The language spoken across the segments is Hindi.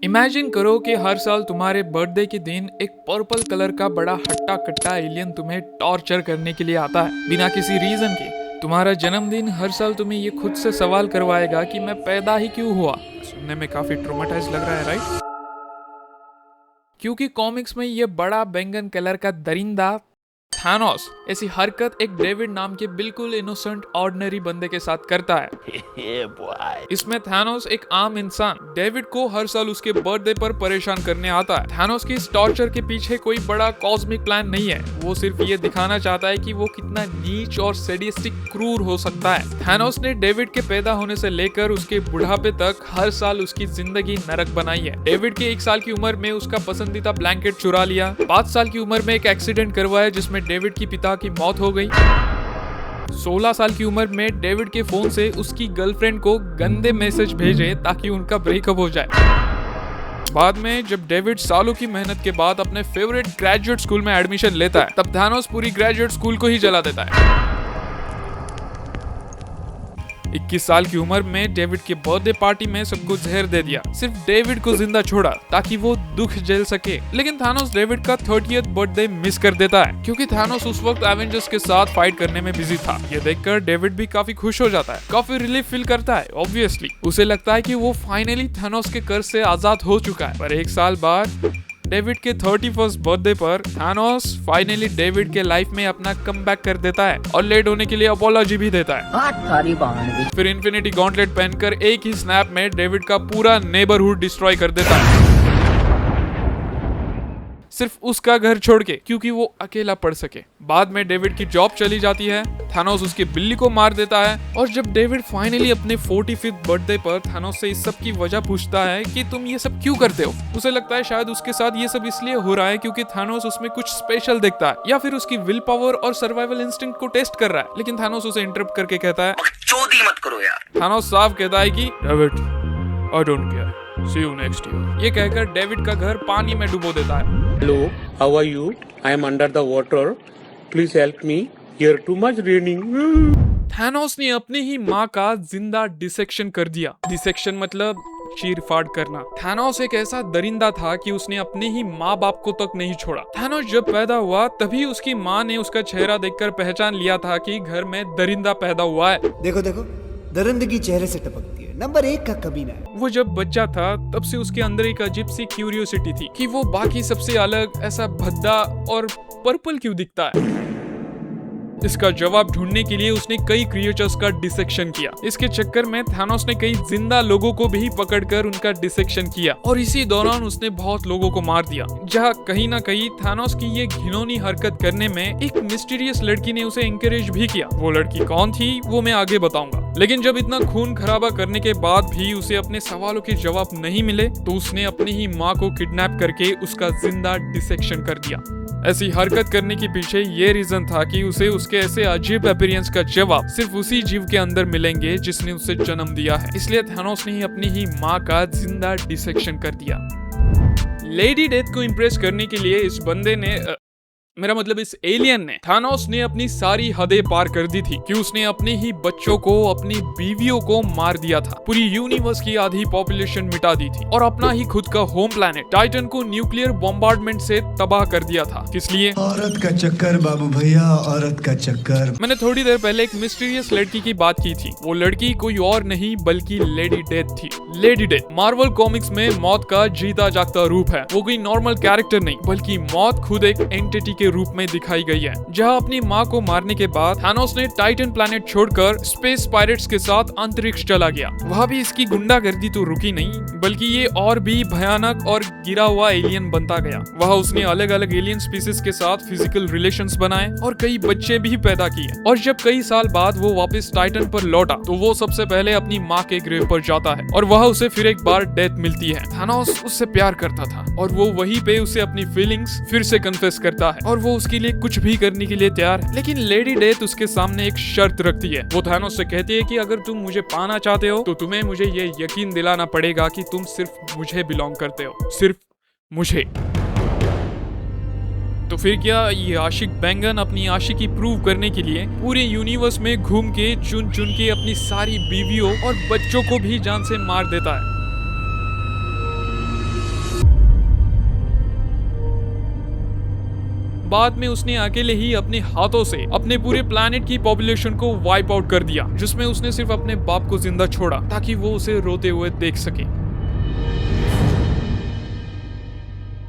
इमेजिन करो कि हर साल तुम्हारे बर्थडे के दिन एक पर्पल कलर का बड़ा हट्टा कट्टा एलियन तुम्हें टॉर्चर करने के लिए आता है बिना किसी रीजन के। तुम्हारा जन्मदिन हर साल तुम्हें ये खुद से सवाल करवाएगा कि मैं पैदा ही क्यों हुआ। सुनने में काफी ट्रोमाटाइज लग रहा है, राइट? क्योंकि कॉमिक्स में ये बड़ा बैंगन कलर का दरिंदा थानोस ऐसी हरकत एक डेविड नाम के बिल्कुल इनोसेंट ऑर्डिनरी बंदे के साथ करता है। इसमें थानोस एक आम इंसान डेविड को हर साल उसके बर्थडे पर परेशान करने आता है। थानोस की इस टॉर्चर के पीछे कोई बड़ा कॉस्मिक प्लान नहीं है, वो सिर्फ ये दिखाना चाहता है कि वो कितना नीच और सैडिस्टिक क्रूर हो सकता है। थानोस ने डेविड के पैदा होने से लेकर उसके बुढ़ापे तक हर साल उसकी जिंदगी नरक बनाई है। डेविड के 1 साल की उम्र में उसका पसंदीदा ब्लैंकेट चुरा लिया, 5 साल की उम्र में एक एक्सीडेंट करवाया जिसमें डेविड की पिता की मौत हो गई, 16 साल की उम्र में डेविड के फोन से उसकी गर्लफ्रेंड को गंदे मैसेज भेजे ताकि उनका ब्रेकअप हो जाए। बाद में जब डेविड सालों की मेहनत के बाद अपने फेवरेट ग्रेजुएट स्कूल में एडमिशन लेता है, तब थानोस पूरी ग्रेजुएट स्कूल को ही जला देता है। 21 साल की उम्र में डेविड के बर्थडे पार्टी में सबको जहर दे दिया, सिर्फ डेविड को जिंदा छोड़ा ताकि वो दुख झेल सके। लेकिन थानोस डेविड का 30th बर्थडे मिस कर देता है क्योंकि थानोस उस वक्त एवेंजर्स के साथ फाइट करने में बिजी था। ये देखकर डेविड भी काफी खुश हो जाता है, काफी रिलीफ फील करता है। ऑब्वियसली उसे लगता है कि वो फाइनली थानोस के कर्ज से आजाद हो चुका है। पर 1 साल बाद डेविड के 31st बर्थडे पर थानोस फाइनली डेविड के लाइफ में अपना कमबैक कर देता है और लेट होने के लिए अपॉलॉजी भी देता है। फिर इन्फिनिटी गॉन्टलेट पहनकर एक ही स्नैप में डेविड का पूरा नेबरहुड डिस्ट्रॉय कर देता है, सिर्फ उसका घर छोड़ के, क्योंकि वो अकेला पड़ सके। बाद में डेविड की जॉब चली जाती है, थानोस उसकी बिल्ली को मार देता है। और जब डेविड फाइनली अपने 45th बर्थडे पर थानोस से इस सब की वजह पूछता है कि तुम ये सब क्यों करते हो, उसे लगता है शायद उसके साथ ये सब इसलिए हो रहा है क्योंकि थानोस उसमें कुछ स्पेशल देखता है या फिर उसकी विल पावर और सर्वाइवल इंस्टिंक्ट को टेस्ट कर रहा है। लेकिन थानोस उसे इंटरप्ट करके कहता है, चोदी मत करो यार। थानोस साफ कहता है कि David, I don't care, see you next year। ये कहकर डेविड का घर पानी में डुबो देता है। Hello, how are you? I am under the water. Please help me. Here too much raining. Thanos ने अपनी ही माँ का जिंदा डिसेक्शन कर दिया। डिसेक्शन मतलब चीर फाड़ करना। थानोस एक ऐसा दरिंदा था कि उसने अपने ही माँ बाप को तक नहीं छोड़ा। थानोस जब पैदा हुआ तभी उसकी माँ ने उसका चेहरा देखकर पहचान लिया था कि घर में दरिंदा पैदा हुआ है। देखो देखो, दरिंदगी चेहरे से टपकती है, नंबर 1 का कमीना है। वो जब बच्चा था तब से उसके अंदर एक अजीब सी क्यूरियोसिटी थी कि वो बाकी सबसे अलग, ऐसा भद्दा और पर्पल क्यों दिखता है। इसका जवाब ढूंढने के लिए उसने कई क्रिएचर्स का डिसेक्शन किया। इसके चक्कर में थानोस ने कई जिंदा लोगों को भी पकड़कर उनका डिसेक्शन किया और इसी दौरान उसने बहुत लोगों को मार दिया। जहाँ कहीं ना कहीं थानोस की ये घिनौनी हरकत करने में एक मिस्टीरियस लड़की ने उसे एंकरेज भी किया। वो लड़की कौन थी वो मैं आगे बताऊंगा। लेकिन जब इतना खून खराबा करने के बाद भी उसे अपने सवालों के जवाब नहीं मिले तो उसने अपनी ही माँ को किडनैप करके उसका जिंदा डिसेक्शन कर दिया। ऐसी हरकत करने के पीछे ये रीजन था कि उसे उसके ऐसे अजीब अपीयरेंस का जवाब सिर्फ उसी जीव के अंदर मिलेंगे जिसने उसे जन्म दिया है। इसलिए थानोस ने ही अपनी ही माँ का जिंदा डिसेक्शन कर दिया। लेडी डेथ को इम्प्रेस करने के लिए इस बंदे ने मेरा मतलब इस एलियन ने, थानोस ने अपनी सारी हदें पार कर दी थी कि उसने अपने ही बच्चों को, अपनी बीवियों को मार दिया था, पूरी यूनिवर्स की आधी पॉपुलेशन मिटा दी थी और अपना ही खुद का होम प्लैनेट टाइटन को न्यूक्लियर बॉम्बार्डमेंट से तबाह कर दिया था। किस लिए? औरत का चक्कर बाबू भैया, औरत का चक्कर। मैंने थोड़ी देर पहले एक मिस्टीरियस लड़की की बात की थी। वो लड़की कोई और नहीं बल्कि लेडी डेथ थी। लेडी डेथ मार्वल कॉमिक्स में मौत का जीता जागता रूप है। वो कोई नॉर्मल कैरेक्टर नहीं बल्कि मौत खुद एक एंटिटी के रूप में दिखाई गई है। जहां अपनी माँ को मारने के बाद थानोस ने टाइटन प्लैनेट छोड़कर स्पेस पायरेट्स के साथ अंतरिक्ष चला गया। वहां भी इसकी गुंडागर्दी तो रुकी नहीं बल्कि ये और भी भयानक और गिरा हुआ एलियन बनता गया। वहां उसने अलग अलग एलियन स्पीसीज के साथ फिजिकल रिलेशंस बनाए और कई बच्चे भी पैदा किए। और जब कई साल बाद वो वापस टाइटन पर लौटा तो वो सबसे पहले अपनी माँ के ग्रेव पर जाता है और वह उसे फिर एक बार डेथ मिलती है। थानोस उससे प्यार करता था और वो वहीं पे उसे अपनी फीलिंग्स फिर से कन्फेस करता है और वो उसके लिए कुछ भी करने के लिए तैयार। लेकिन लेडी डेथ उसके सामने एक शर्त रखती है। वो थानोस से कहती है कि अगर तुम मुझे पाना चाहते हो तो तुम्हें मुझे ये यकीन दिलाना पड़ेगा कि तुम सिर्फ मुझे बिलोंग करते हो, सिर्फ मुझे। तो फिर क्या ये आशिक बैंगन अपनी आशिकी प्रूव करने के लिए पूरे यूनिवर्स में घूम के चुन चुन के अपनी सारी बीवियों और बच्चों को भी जान से मार देता है। बाद में उसने अकेले ही अपने हाथों से अपने पूरे प्लैनेट की पॉपुलेशन को वाइप आउट कर दिया, जिसमें उसने सिर्फ अपने बाप को जिंदा छोड़ा ताकि वो उसे रोते हुए देख सके।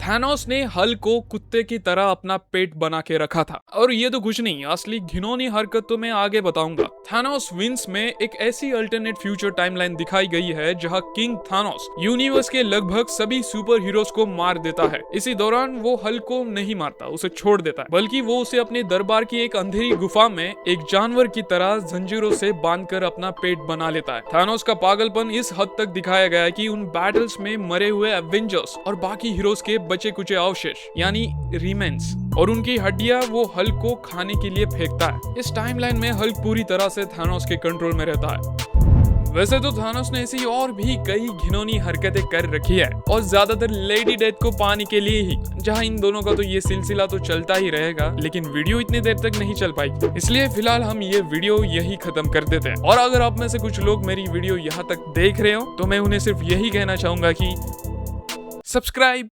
थैनोस ने हल्क को कुत्ते की तरह अपना पेट बना के रखा था। और ये तो कुछ नहीं, असली घिनौनी हरकत तो मैं आगे बताऊंगा। थैनोस विंस में एक ऐसी अल्टरनेट फ्यूचर टाइमलाइन दिखाई गई है जहां किंग थैनोस यूनिवर्स के लगभग सभी सुपर हीरोज को मार देता है। इसी दौरान वो हल्क को नहीं मारता, उसे छोड़ देता है, बल्कि वो उसे अपने दरबार की एक अंधेरी गुफा में एक जानवर की तरह जंजीरों से बांधकर अपना पेट बना लेता है। थैनोस का पागलपन इस हद तक दिखाया गया है कि उन बैटल्स में मरे हुए एवेंजर्स और बाकी हीरोज के बचे कुचे अवशेष यानी रिमेन्स और उनकी हड्डियां वो हल्क को खाने के लिए फेंकता है। इस टाइमलाइन में हल्क पूरी तरह से थैनोस के कंट्रोल में रहता है। वैसे तो थैनोस ने ऐसी और भी कई घिनौनी हरकतें कर रखी है, और ज्यादातर लेडी डेथ को पाने के लिए ही, जहां इन दोनों का तो ये सिलसिला तो चलता ही रहेगा, लेकिन वीडियो इतनी देर तक नहीं चल पाई, इसलिए फिलहाल हम ये वीडियो यही खत्म कर देते हैं। और अगर आप में से कुछ लोग मेरी वीडियो यहाँ तक देख रहे हो तो मैं उन्हें सिर्फ यही कहना चाहूंगा कि सब्सक्राइब